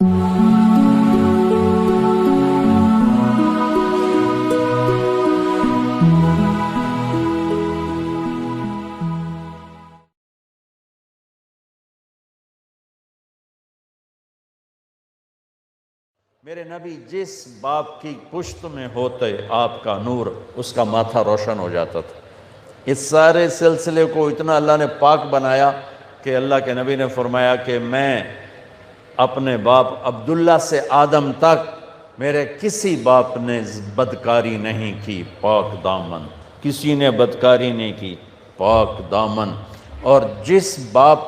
میرے نبی جس باپ کی پشت میں ہوتے آپ کا نور، اس کا ماتھا روشن ہو جاتا تھا۔ اس سارے سلسلے کو اتنا اللہ نے پاک بنایا کہ اللہ کے نبی نے فرمایا کہ میں اپنے باپ عبداللہ سے آدم تک میرے کسی باپ نے بدکاری نہیں کی، پاک دامن، کسی نے بدکاری نہیں کی، پاک دامن۔ اور جس باپ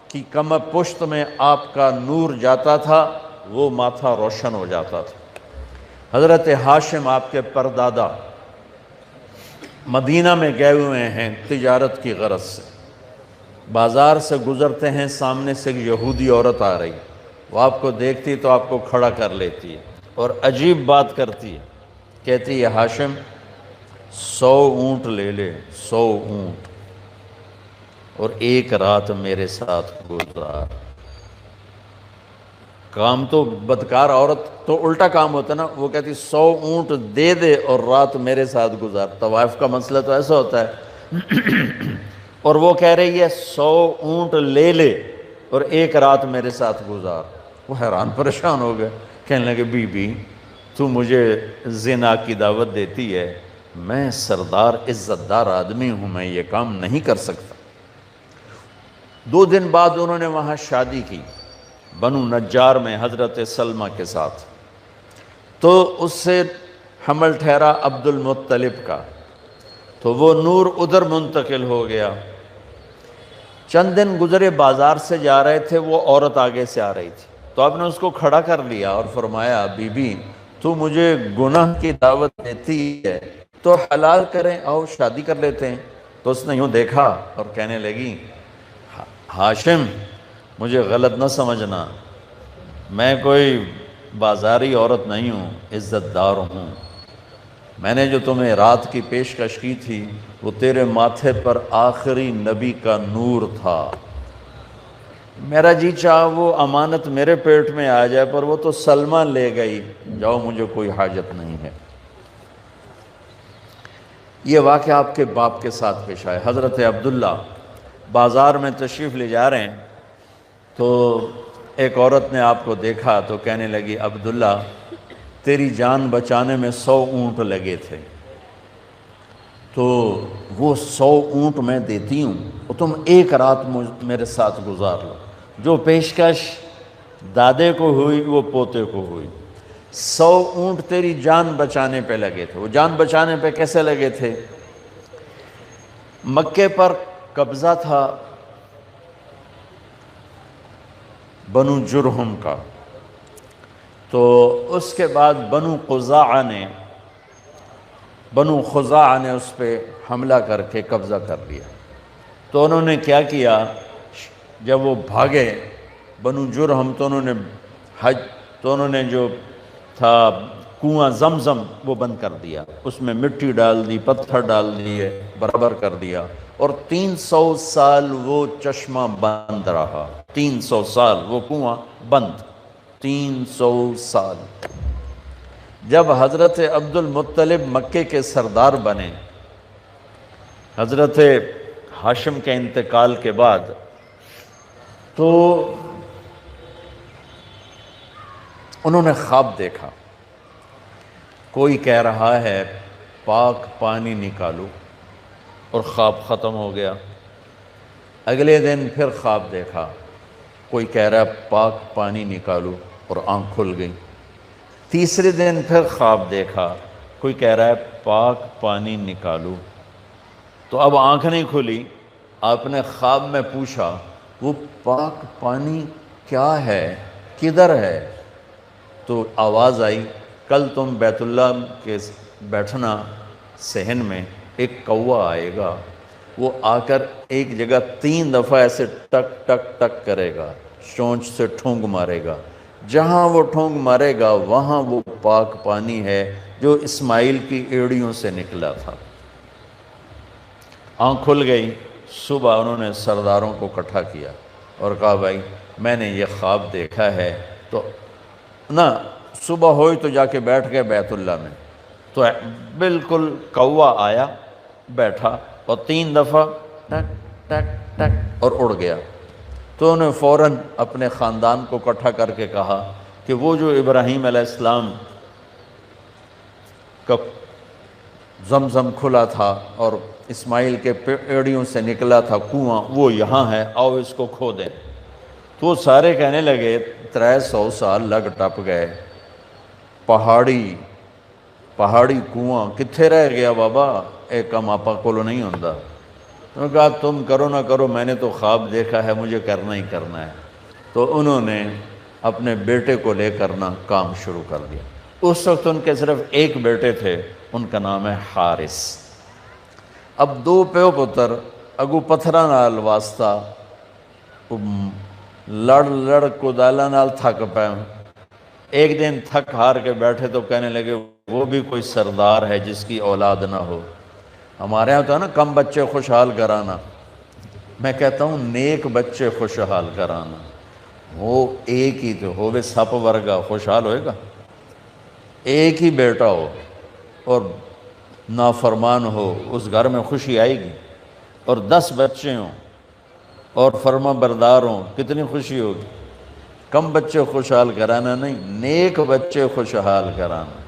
کی کمر پشت میں آپ کا نور جاتا تھا وہ ماتھا روشن ہو جاتا تھا۔ حضرت ہاشم آپ کے پردادا مدینہ میں گئے ہوئے ہیں تجارت کی غرض سے، بازار سے گزرتے ہیں، سامنے سے ایک یہودی عورت آ رہی، وہ آپ کو دیکھتی تو آپ کو کھڑا کر لیتی ہے اور عجیب بات کرتی ہے، کہتی ہے ہاشم 100 اونٹ لے لے، 100 اونٹ اور ایک رات میرے ساتھ گزار۔ کام تو بدکار عورت تو الٹا کام ہوتا نا، وہ کہتی 100 اونٹ دے دے اور رات میرے ساتھ گزار۔ طوائف کا مسئلہ تو ایسا ہوتا ہے اور وہ کہہ رہی ہے 100 اونٹ لے لے اور ایک رات میرے ساتھ گزار۔ وہ حیران پریشان ہو گئے، کہنے لگے بی بی تو مجھے زنا کی دعوت دیتی ہے، میں سردار عزت دار آدمی ہوں، میں یہ کام نہیں کر سکتا۔ 2 دن بعد انہوں نے وہاں شادی کی بنو نجار میں حضرت سلمہ کے ساتھ، تو اس سے حمل ٹھہرا عبد المطلب کا، تو وہ نور ادھر منتقل ہو گیا۔ چند دن گزرے، بازار سے جا رہے تھے، وہ عورت آگے سے آ رہی تھی، تو آپ نے اس کو کھڑا کر لیا اور فرمایا بی بی تو مجھے گناہ کی دعوت دیتی ہے تو حلال کریں، آؤ شادی کر لیتے ہیں۔ تو اس نے یوں دیکھا اور کہنے لگی ہاشم مجھے غلط نہ سمجھنا، میں کوئی بازاری عورت نہیں ہوں، عزت دار ہوں، میں نے جو تمہیں رات کی پیشکش کی تھی وہ تیرے ماتھے پر آخری نبی کا نور تھا، میرا جی چاہ وہ امانت میرے پیٹ میں آ جائے، پر وہ تو سلمہ لے گئی، جاؤ مجھے کوئی حاجت نہیں ہے۔ یہ واقعہ آپ کے باپ کے ساتھ پیش آئے۔ حضرت عبداللہ بازار میں تشریف لے جا رہے ہیں تو ایک عورت نے آپ کو دیکھا تو کہنے لگی عبداللہ تیری جان بچانے میں 100 اونٹ لگے تھے، تو وہ 100 اونٹ میں دیتی ہوں اور تم ایک رات میرے ساتھ گزار لو۔ جو پیشکش دادے کو ہوئی وہ پوتے کو ہوئی۔ 100 اونٹ تیری جان بچانے پہ لگے تھے۔ وہ جان بچانے پہ کیسے لگے تھے؟ مکے پر قبضہ تھا بنو جرہم کا، تو اس کے بعد بنو خزاعہ نے اس پہ حملہ کر کے قبضہ کر لیا۔ تو انہوں نے کیا کیا، جب وہ بھاگے بنو جرہم تو انہوں نے جو تھا کنواں زمزم وہ بند کر دیا، اس میں مٹی ڈال دی، پتھر ڈال دیے، برابر کر دیا، اور 300 سال وہ چشمہ بند رہا، 300 سال وہ کنواں بند، 300 سال۔ جب حضرت عبد المطلب مکے کے سردار بنے حضرت ہاشم کے انتقال کے بعد، تو انہوں نے خواب دیکھا، کوئی کہہ رہا ہے پاک پانی نکالو، اور خواب ختم ہو گیا۔ اگلے دن پھر خواب دیکھا، کوئی کہہ رہا ہے پاک پانی نکالو، اور آنکھ کھل گئی۔ تیسرے دن پھر خواب دیکھا، کوئی کہہ رہا ہے پاک پانی نکالو، تو اب آنکھ نہیں کھلی۔ آپ نے خواب میں پوچھا وہ پاک پانی کیا ہے، کدھر ہے؟ تو آواز آئی کل تم بیت اللہ کے بیٹھنا صحن میں، ایک کوا آئے گا، وہ آ کر ایک جگہ 3 دفعہ ایسے ٹک ٹک ٹک کرے گا، چونچ سے ٹھونگ مارے گا، جہاں وہ ٹھونگ مارے گا وہاں وہ پاک پانی ہے جو اسماعیل کی ایڑیوں سے نکلا تھا۔ آنکھ کھل گئی۔ صبح انہوں نے سرداروں کو اکٹھا کیا اور کہا بھائی میں نے یہ خواب دیکھا ہے، تو نہ صبح ہوئی تو جا کے بیٹھ گئے بیت اللہ میں، تو بالکل کوا آیا بیٹھا اور 3 دفعہ ٹک ٹک ٹک اور اڑ گیا۔ تو انہیں فوراً اپنے خاندان کو اکٹھا کر کے کہا کہ وہ جو ابراہیم علیہ السلام کا زمزم کھلا تھا اور اسماعیل کے پیڑیوں سے نکلا تھا کنواں، وہ یہاں ہے، آؤ اس کو کھو دیں۔ تو وہ سارے کہنے لگے 300 سال لگ ٹپ گئے، پہاڑی کنواں کتھے رہ گیا بابا، ایک کم آپا کولو نہیں ہوندا۔ انہوں نے کہا تم کرو نہ کرو، میں نے تو خواب دیکھا ہے، مجھے کرنا ہی کرنا ہے۔ تو انہوں نے اپنے بیٹے کو لے کر نہ کام شروع کر دیا۔ اس وقت ان کے صرف ایک بیٹے تھے، ان کا نام ہے حارث۔ اب 2 پیو پتر اگو پتھراں نال واسطہ لڑ کدالاں نال تھک پے۔ ایک دن تھک ہار کے بیٹھے تو کہنے لگے وہ بھی کوئی سردار ہے جس کی اولاد نہ ہو۔ ہمارے یہاں تو ہے نا کم بچے خوشحال کرانا، میں کہتا ہوں نیک بچے خوشحال کرانا۔ وہ ایک ہی تو ہو سپ ورگا خوشحال ہوئے گا، ایک ہی بیٹا ہو اور نافرمان ہو، اس گھر میں خوشی آئے گی؟ اور 10 بچے ہوں اور فرما بردار ہوں، کتنی خوشی ہوگی؟ کم بچے خوشحال کرانا نہیں، نیک بچے خوشحال کرانا۔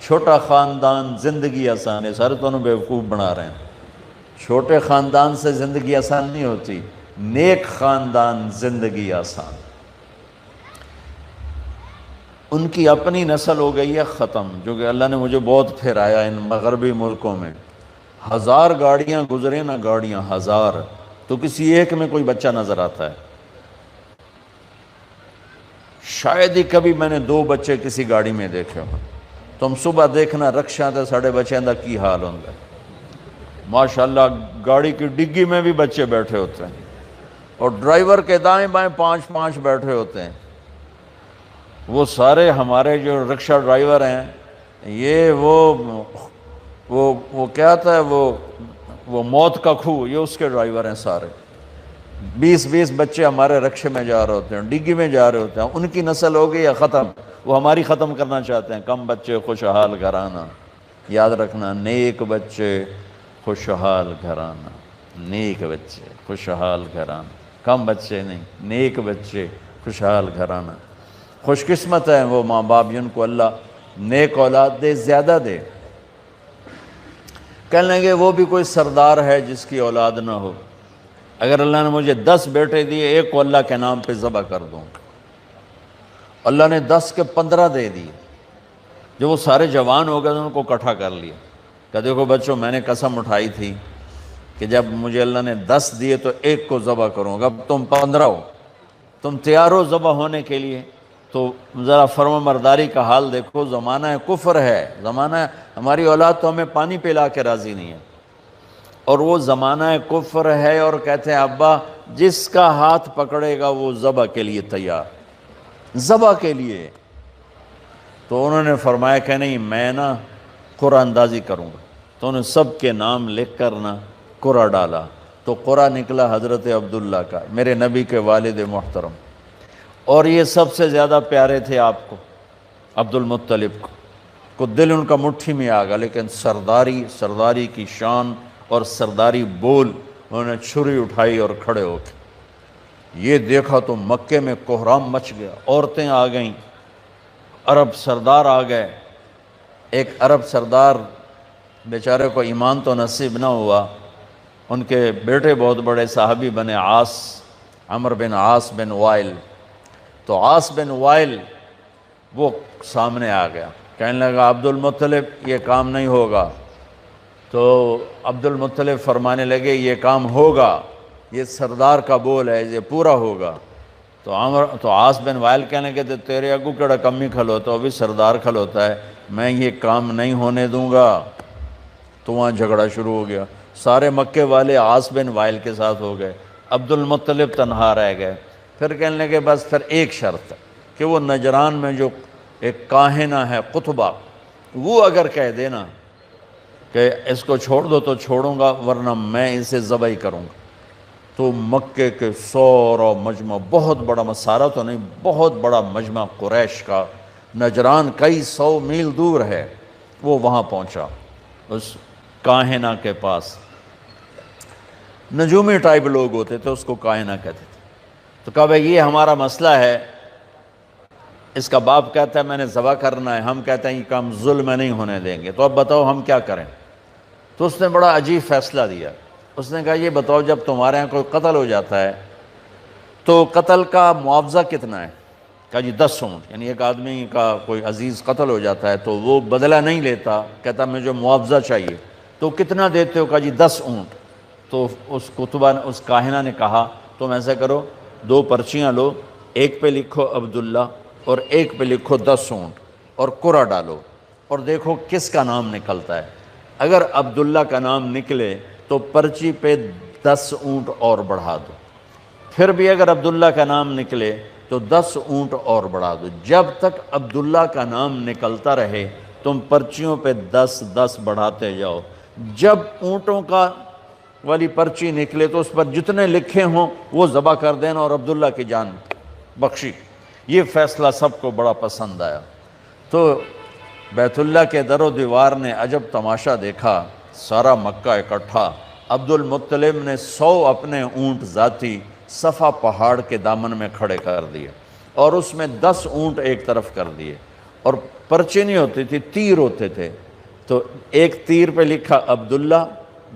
چھوٹا خاندان زندگی آسان ہے، سارے تو انہوں بیوقوف بنا رہے ہیں۔ چھوٹے خاندان سے زندگی آسان نہیں ہوتی، نیک خاندان زندگی آسان۔ ان کی اپنی نسل ہو گئی ہے ختم، جو کہ اللہ نے مجھے بہت پھرایا ان مغربی ملکوں میں۔ 1000 گاڑیاں گزرے نا، گاڑیاں 1000، تو کسی ایک میں کوئی بچہ نظر آتا ہے؟ شاید ہی کبھی میں نے 2 بچے کسی گاڑی میں دیکھے ہوں۔ تم صبح دیکھنا رکشاں تے ساڑے بچیاں دا کی حال ہوندہ ہے۔ ماشاءاللہ گاڑی کی ڈگی میں بھی بچے بیٹھے ہوتے ہیں، اور ڈرائیور کے دائیں بائیں 5 بیٹھے ہوتے ہیں۔ وہ سارے ہمارے جو رکشہ ڈرائیور ہیں، یہ وہ کیا تھا، وہ موت کا کھو، یہ اس کے ڈرائیور ہیں سارے۔ 20 بچے ہمارے رکشے میں جا رہے ہوتے ہیں، ڈگی میں جا رہے ہوتے ہیں۔ ان کی نسل ہو گئی ہے ختم، وہ ہماری ختم کرنا چاہتے ہیں۔ کم بچے خوشحال گھرانا، یاد رکھنا، نیک بچے خوشحال گھرانا، نیک بچے خوشحال گھرانا، کم بچے نہیں، نیک بچے خوشحال گھرانا۔ خوش قسمت ہیں وہ ماں باپ جن کو اللہ نیک اولاد دے، زیادہ دے۔ کہنے لگے وہ بھی کوئی سردار ہے جس کی اولاد نہ ہو۔ اگر اللہ نے مجھے 10 بیٹے دیے، ایک کو اللہ کے نام پہ ذبح کر دوں۔ اللہ نے 10 کے 15 دے دیے۔ جب وہ سارے جوان ہو گئے تو ان کو اکٹھا کر لیا کہ دیکھو بچوں، میں نے قسم اٹھائی تھی کہ جب مجھے اللہ نے 10 دیے تو ایک کو ذبح کروں گا، اب تم 15 ہو، تم تیار ہو ذبح ہونے کے لیے؟ تو ذرا فرما برداری کا حال دیکھو، زمانہ کفر ہے، زمانہ ہماری اولاد تو ہمیں پانی پلا کے راضی نہیں ہے، اور وہ زمانہ کفر ہے، اور کہتے ہیں ابا جس کا ہاتھ پکڑے گا وہ ذبح کے لیے تیار، ذبح کے لیے۔ تو انہوں نے فرمایا کہ نہیں، میں نا قرآن اندازی کروں گا۔ تو انہوں نے سب کے نام لکھ کر نا قرآن ڈالا، تو قرآن نکلا حضرت عبداللہ کا، میرے نبی کے والد محترم، اور یہ سب سے زیادہ پیارے تھے آپ کو، عبد المطلب کو دل ان کا مٹھی میں آ گیا، لیکن سرداری کی شان اور سرداری بول، انہوں نے چھری اٹھائی اور کھڑے ہو کے یہ دیکھا تو مکے میں کوہرام مچ گیا، عورتیں آ گئیں، عرب سردار آ گئے۔ ایک عرب سردار بیچارے کو ایمان تو نصیب نہ ہوا، ان کے بیٹے بہت بڑے صحابی بنے، عمر بن عاص بن وائل۔ تو عاص بن وائل وہ سامنے آ گیا، کہنے لگا عبد المطلب یہ کام نہیں ہوگا۔ تو عبد المطلب فرمانے لگے یہ کام ہوگا، یہ سردار کا بول ہے، یہ پورا ہوگا۔ تو عاص بن وائل کہنے لگے تیرے اگو کیڑا کمی کھلوتا، وہ بھی سردار کھلوتا ہے، میں یہ کام نہیں ہونے دوں گا۔ تو وہاں جھگڑا شروع ہو گیا، سارے مکے والے عاص بن وائل کے ساتھ ہو گئے، عبد المطلب تنہا رہ گئے۔ پھر کہنے لگے بس پھر ایک شرط ہے کہ وہ نجران میں جو ایک کاہنہ ہے قطبہ، وہ اگر کہہ دینا کہ اس کو چھوڑ دو تو چھوڑوں گا، ورنہ میں اسے ذبح ہی کروں گا۔ تو مکے کے سورا مجمع، بہت بڑا مسارہ تو نہیں، بہت بڑا مجمع قریش کا، نجران کئی 100 میل دور ہے، وہ وہاں پہنچا اس کاہنہ کے پاس۔ نجومی ٹائپ لوگ ہوتے تھے، اس کو کاہنہ کہتے تھے۔ تو کہا بھائی یہ ہمارا مسئلہ ہے، اس کا باپ کہتا ہے میں نے ذبح کرنا ہے، ہم کہتے ہیں یہ کام ظلم نہیں ہونے دیں گے، تو اب بتاؤ ہم کیا کریں؟ تو اس نے بڑا عجیب فیصلہ دیا۔ اس نے کہا یہ بتاؤ جب تمہارے ہاں کوئی قتل ہو جاتا ہے تو قتل کا معاوضہ کتنا ہے؟ کہا جی 10 اونٹ، یعنی ایک آدمی کا کوئی عزیز قتل ہو جاتا ہے تو وہ بدلہ نہیں لیتا، کہتا مجھے معاوضہ چاہیے، تو کتنا دیتے ہو؟ کہا جی 10 اونٹ۔ تو اس کتبہ اس کاہنہ نے کہا تم ایسا کرو 2 پرچیاں لو، ایک پہ لکھو عبداللہ اور ایک پہ لکھو 10 اونٹ اور قرعہ ڈالو اور دیکھو کس کا نام نکلتا ہے۔ اگر عبداللہ کا نام نکلے تو پرچی پہ 10 اونٹ اور بڑھا دو، پھر بھی اگر عبداللہ کا نام نکلے تو 10 اونٹ اور بڑھا دو، جب تک عبداللہ کا نام نکلتا رہے تم پرچیوں پہ 10 بڑھاتے جاؤ۔ جب اونٹوں کا والی پرچی نکلے تو اس پر جتنے لکھے ہوں وہ ذبح کر دینا اور عبداللہ کی جان بخشی۔ یہ فیصلہ سب کو بڑا پسند آیا۔ تو بیت اللہ کے در و دیوار نے عجب تماشا دیکھا، سارا مکہ اکٹھا۔ عبد المطلب نے 100 اپنے اونٹ ذاتی صفا پہاڑ کے دامن میں کھڑے کر دیے اور اس میں 10 اونٹ ایک طرف کر دیے، اور پرچی نہیں ہوتی تھی، تیر ہوتے تھے، تو ایک تیر پہ لکھا عبداللہ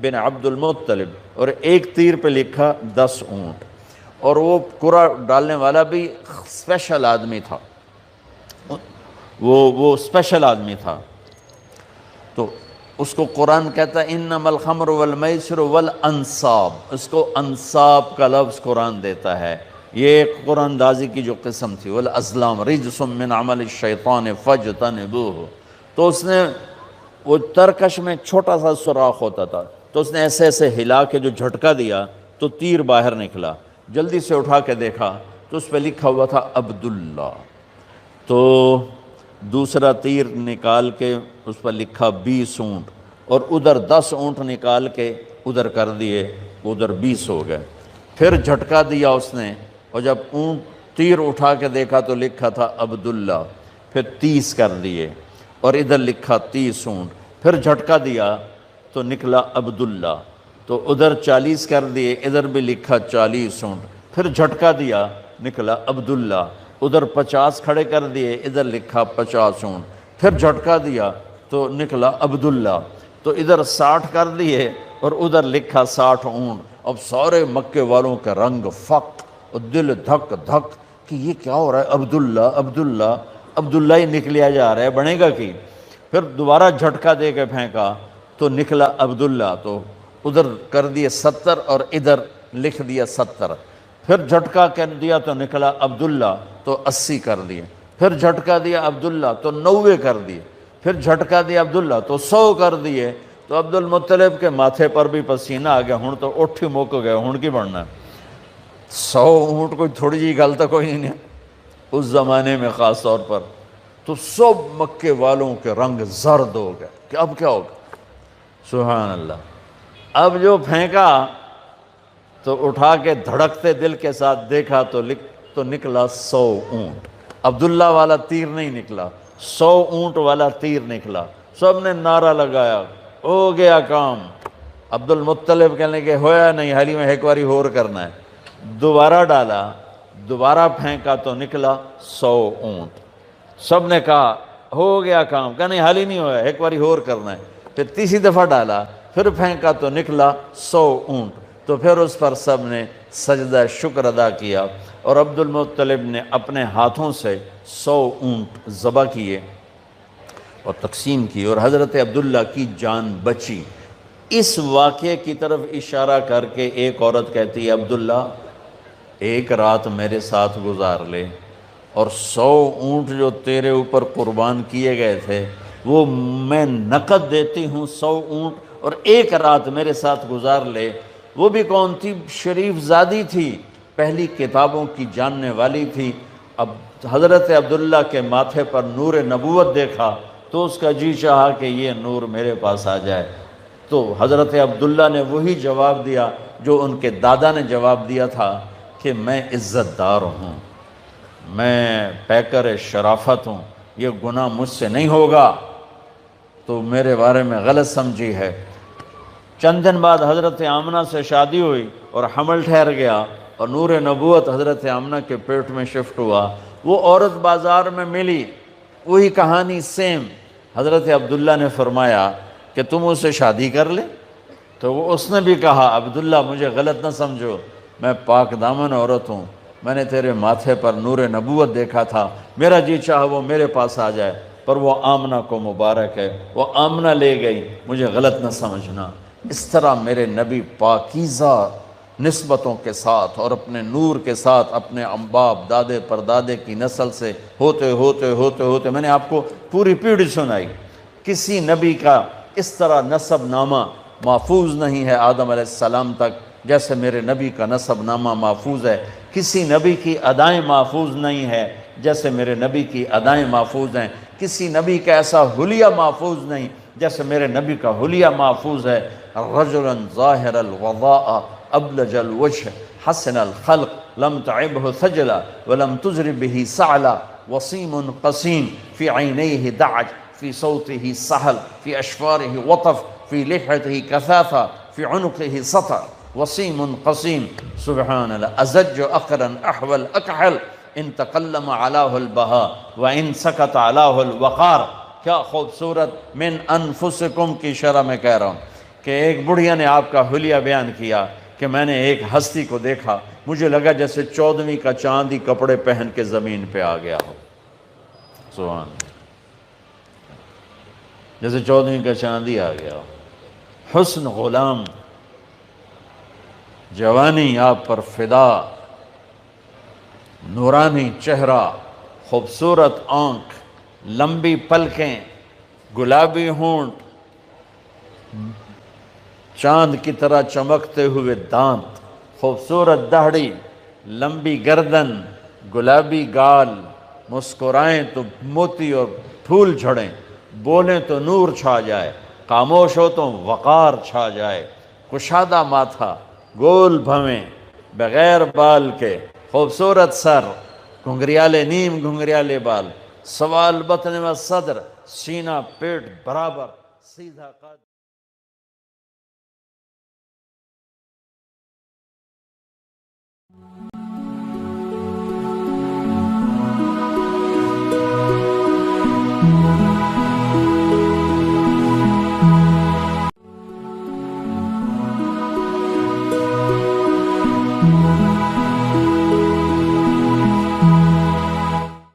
بن عبد المطلب اور ایک تیر پہ لکھا 10 اونٹ۔ اور وہ قرعہ ڈالنے والا بھی اسپیشل آدمی تھا، وہ اسپیشل آدمی تھا۔ تو اس کو قرآن کہتا ہے انما الخمر والمیسر والانصاب، اس کو انصاب کا لفظ قرآن دیتا ہے۔ یہ قرآن اندازی کی جو قسم تھی، والازلام رجس من عمل الشیطان فاجتنبوہ، تو اس نے وہ ترکش میں چھوٹا سا سوراخ ہوتا تھا، تو اس نے ایسے ایسے ہلا کے جو جھٹکا دیا تو تیر باہر نکلا، جلدی سے اٹھا کے دیکھا تو اس پہ لکھا ہوا تھا عبداللہ۔ تو دوسرا تیر نکال کے اس پر لکھا 20 اونٹ اور ادھر 10 اونٹ نکال کے ادھر کر دیے، ادھر 20 ہو گئے۔ پھر جھٹکا دیا اس نے، اور جب اونٹ تیر اٹھا کے دیکھا تو لکھا تھا عبداللہ، پھر 30 کر دیے اور ادھر لکھا 30 اونٹ، پھر جھٹکا دیا تو نکلا عبداللہ، تو ادھر 40 کر دیے، ادھر بھی لکھا 40 اونٹ، پھر جھٹکا دیا نکلا عبداللہ، ادھر 50 کھڑے کر دیے، ادھر لکھا 50 اونٹ، پھر جھٹکا دیا تو نکلا عبداللہ، تو ادھر 60 کر دیے اور ادھر لکھا 60 اونٹ۔ اب سارے مکے والوں کے رنگ فق اور دل دھک دھک کہ یہ کیا ہو رہا ہے، عبداللہ عبداللہ عبداللہ ہی نکلیا جا رہا ہے، بنے گا کی؟ پھر دوبارہ جھٹکا دے کے پھینکا تو نکلا عبداللہ، تو ادھر کر دیے 70 اور ادھر لکھ دیا 70، پھر جھٹکا کر دیا تو نکلا عبداللہ، تو 80 کر دیے، پھر جھٹکا دیا عبداللہ تو 90 کر دیے، پھر جھٹکا دیا عبداللہ تو 100 کر دیے۔ تو عبد المطلب کے ماتھے پر بھی پسینہ آ گیا، ہن تو اٹھ ہی موک گئے، ہن کی بڑھنا ہے، 100 اونٹ کوئی تھوڑی جی گل تو کوئی نہیں ہے اس زمانے میں خاص طور پر۔ تو سب مکے والوں کے رنگ زرد ہو گئے کہ اب کیا ہوگا، سبحان اللہ۔ اب جو پھینکا تو اٹھا کے دھڑکتے دل کے ساتھ دیکھا تو نکلا 100 اونٹ، عبداللہ والا تیر نہیں نکلا، 100 اونٹ والا تیر نکلا۔ سب نے نعرہ لگایا ہو گیا کام۔ عبد المطلب کہنے کہ ہویا نہیں، حالی میں ایک باری اور کرنا ہے۔ دوبارہ ڈالا، دوبارہ پھینکا تو نکلا 100 اونٹ۔ سب نے کہا ہو گیا کام، کہا نہیں حالی نہیں ہوا، ایک باری اور کرنا ہے۔ پھر تیسری دفعہ ڈالا، پھر پھینکا تو نکلا 100 اونٹ۔ تو پھر اس پر سب نے سجدہ شکر ادا کیا اور عبد المطلب نے اپنے ہاتھوں سے 100 اونٹ ذبح کیے اور تقسیم کی، اور حضرت عبداللہ کی جان بچی۔ اس واقعے کی طرف اشارہ کر کے ایک عورت کہتی ہے عبداللہ ایک رات میرے ساتھ گزار لے، اور 100 اونٹ جو تیرے اوپر قربان کیے گئے تھے وہ میں نقد دیتی ہوں 100 اونٹ، اور ایک رات میرے ساتھ گزار لے۔ وہ بھی کون تھی؟ شریف زادی تھی، پہلی کتابوں کی جاننے والی تھی۔ اب حضرت عبداللہ کے ماتھے پر نور نبوت دیکھا تو اس کا جی چاہا کہ یہ نور میرے پاس آ جائے۔ تو حضرت عبداللہ نے وہی جواب دیا جو ان کے دادا نے جواب دیا تھا کہ میں عزت دار ہوں، میں پیکر شرافت ہوں، یہ گناہ مجھ سے نہیں ہوگا، تو میرے بارے میں غلط سمجھی ہے۔ چند دن بعد حضرت آمنہ سے شادی ہوئی اور حمل ٹھہر گیا اور نور نبوت حضرت آمنہ کے پیٹ میں شفٹ ہوا۔ وہ عورت بازار میں ملی، وہی کہانی سیم۔ حضرت عبداللہ نے فرمایا کہ تم اس سے شادی کر لے، تو اس نے بھی کہا عبداللہ مجھے غلط نہ سمجھو، میں پاک دامن عورت ہوں، میں نے تیرے ماتھے پر نور نبوت دیکھا تھا، میرا جی چاہا وہ میرے پاس آ جائے، پر وہ آمنہ کو مبارک ہے، وہ آمنہ لے گئی، مجھے غلط نہ سمجھنا۔ اس طرح میرے نبی پاکیزہ نسبتوں کے ساتھ اور اپنے نور کے ساتھ اپنے باپ دادے پردادے کی نسل سے ہوتے ہوتے ہوتے ہوتے، میں نے آپ کو پوری پیڑھی سنائی، کسی نبی کا اس طرح نسب نامہ محفوظ نہیں ہے آدم علیہ السلام تک جیسے میرے نبی کا نسب نامہ محفوظ ہے۔ کسی نبی کی ادائیں محفوظ نہیں ہے جیسے میرے نبی کی ادائیں محفوظ ہیں۔ کسی نبی کا ایسا حلیہ محفوظ نہیں جیسے میرے نبی کا حلیہ محفوظ ہے۔ رجلا ظاہر الوضاء ابلج الوجه حسن الخلق لم تعبه ثجلا ولم تزر به سعلا وسيم قسيم في عينيه دعج في صوته سهل في أشفاره وطف في لحيته كثافة في عنقه سطع وسيم قسيم سبحان الله أزج أقرا أحول أكحل إن تقلم علاه البهاء وإن سكت علاه الوقار۔ کیا خوبصورت من انفسکم کی شرح میں کہہ رہا ہوں کہ ایک بڑھیا نے آپ کا حلیہ بیان کیا کہ میں نے ایک ہستی کو دیکھا، مجھے لگا جیسے 14ویں کا چاندی کپڑے پہن کے زمین پہ آ گیا ہو، سبحان اللہ، جیسے 14ویں کا چاندی آ گیا ہو۔ حسن غلام، جوانی آپ پر فدا، نورانی چہرہ، خوبصورت آنکھ، لمبی پلکیں، گلابی ہونٹ، چاند کی طرح چمکتے ہوئے دانت، خوبصورت داڑھی، لمبی گردن، گلابی گال، مسکرائیں تو موتی اور پھول جھڑیں، بولیں تو نور چھا جائے، خاموش ہو تو وقار چھا جائے، کشادہ ماتھا، گول بھویں، بغیر بال کے، خوبصورت سر، گھنگریالے نیم گھنگریالے بال، سوال بطن و صدر، سینہ پیٹ برابر، سیدھا قد۔